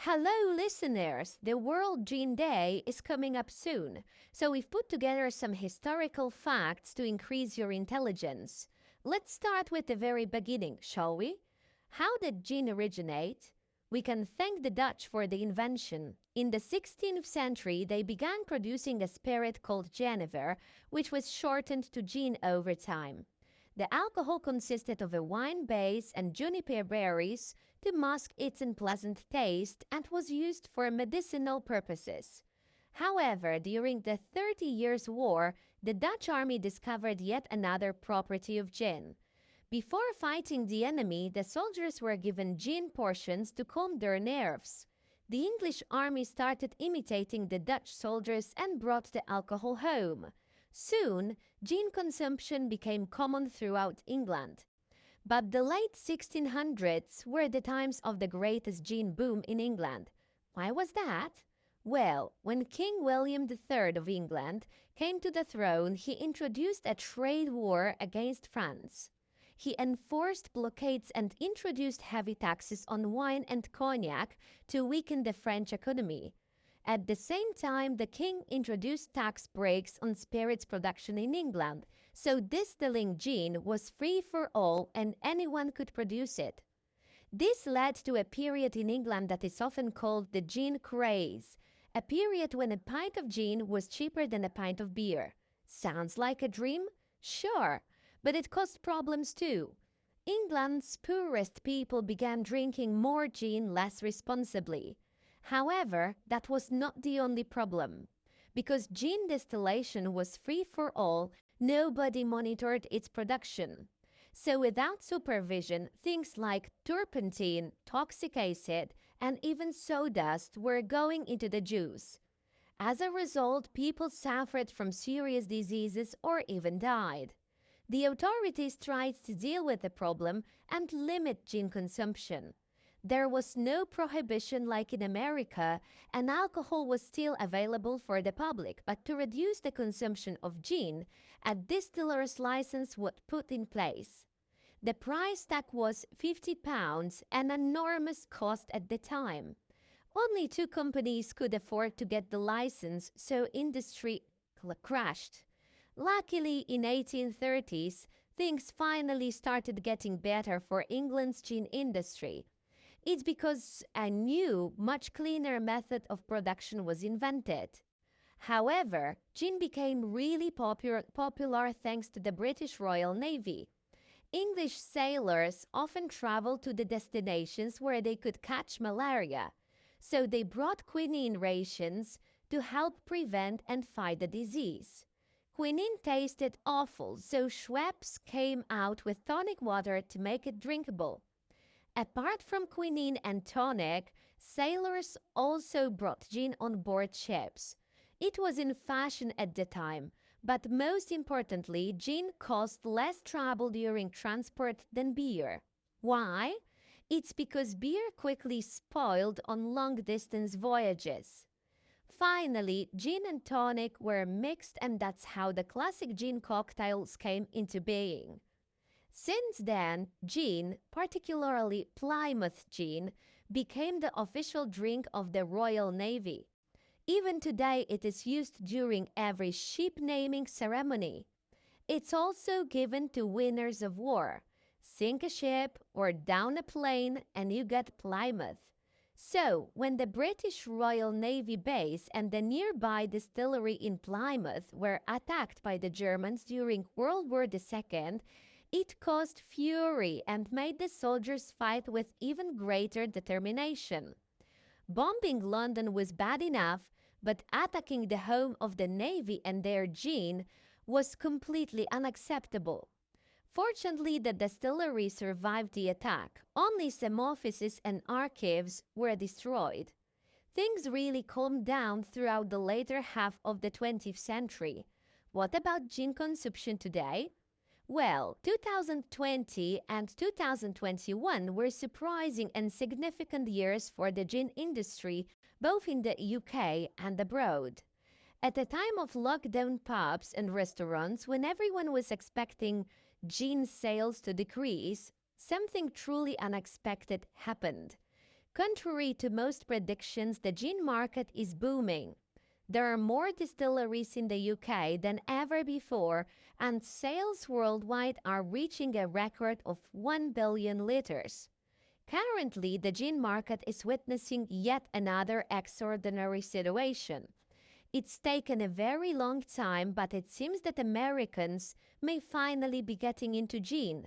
Hello, listeners! The World Gene Day is coming up soon, so we've put together some historical facts to increase your intelligence. Let's start with the very beginning, shall we? How did gin originate? We can thank the Dutch for the invention. In the 16th century, they began producing a spirit called Genever, which was shortened to gin over time. The alcohol consisted of a wine base and juniper berries to mask its unpleasant taste and was used for medicinal purposes. However, during the 30 Years' War, the Dutch army discovered yet another property of gin. Before fighting the enemy, the soldiers were given gin portions to calm their nerves. The English army started imitating the Dutch soldiers and brought the alcohol home. Soon, gin consumption became common throughout England. But the late 1600s were the times of the greatest gin boom in England. Why was that? Well, when King William III of England came to the throne, he introduced a trade war against France. He enforced blockades and introduced heavy taxes on wine and cognac to weaken the French economy. At the same time, the king introduced tax breaks on spirits production in England, so distilling gin was free for all and anyone could produce it. This led to a period in England that is often called the gin craze, a period when a pint of gin was cheaper than a pint of beer. Sounds like a dream? Sure, but it caused problems too. England's poorest people began drinking more gin less responsibly. However, that was not the only problem. Because gin distillation was free for all, nobody monitored its production. So without supervision, things like turpentine, toxic acid, and even sawdust were going into the juice. As a result, people suffered from serious diseases or even died. The authorities tried to deal with the problem and limit gin consumption. There was no prohibition like in America, and alcohol was still available for the public. But to reduce the consumption of gin, a distiller's license was put in place. The price tag was £50, an enormous cost at the time. Only two companies could afford to get the license, so industry crashed. Luckily, in 1830s, things finally started getting better for England's gin industry. It's because a new, much cleaner method of production was invented. However, gin became really popular thanks to the British Royal Navy. English sailors often traveled to the destinations where they could catch malaria, so they brought quinine rations to help prevent and fight the disease. Quinine tasted awful, so Schweppes came out with tonic water to make it drinkable. Apart from quinine and tonic, sailors also brought gin on board ships. It was in fashion at the time, but most importantly, gin caused less trouble during transport than beer. Why? It's because beer quickly spoiled on long-distance voyages. Finally, gin and tonic were mixed, and that's how the classic gin cocktails came into being. Since then, gin, particularly Plymouth gin, became the official drink of the Royal Navy. Even today, it is used during every ship naming ceremony. It's also given to winners of war. Sink a ship or down a plane and you get Plymouth. So, when the British Royal Navy base and the nearby distillery in Plymouth were attacked by the Germans during World War II, it caused fury and made the soldiers fight with even greater determination. Bombing London was bad enough, but attacking the home of the Navy and their gin was completely unacceptable. Fortunately, the distillery survived the attack. Only some offices and archives were destroyed. Things really calmed down throughout the later half of the 20th century. What about gin consumption today? Well, 2020 and 2021 were surprising and significant years for the gin industry, both in the UK and abroad. At the time of lockdown pubs and restaurants, when everyone was expecting gin sales to decrease, something truly unexpected happened. Contrary to most predictions, the gin market is booming. There are more distilleries in the UK than ever before, and sales worldwide are reaching a record of 1 billion liters. Currently, the gin market is witnessing yet another extraordinary situation. It's taken a very long time, but it seems that Americans may finally be getting into gin.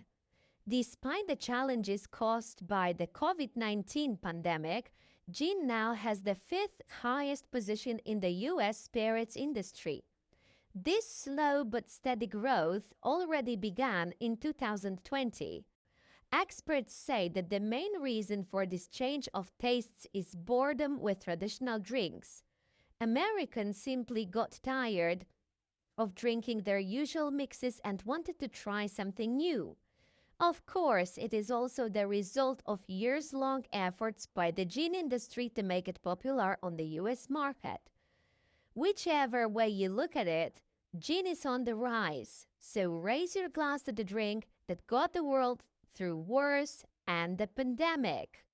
Despite the challenges caused by the COVID-19 pandemic, gin now has the fifth highest position in the US spirits industry. This slow but steady growth already began in 2020. Experts say that the main reason for this change of tastes is boredom with traditional drinks. Americans simply got tired of drinking their usual mixes and wanted to try something new. Of course, it is also the result of years-long efforts by the gin industry to make it popular on the US market. Whichever way you look at it, gin is on the rise. So raise your glass to the drink that got the world through wars and the pandemic.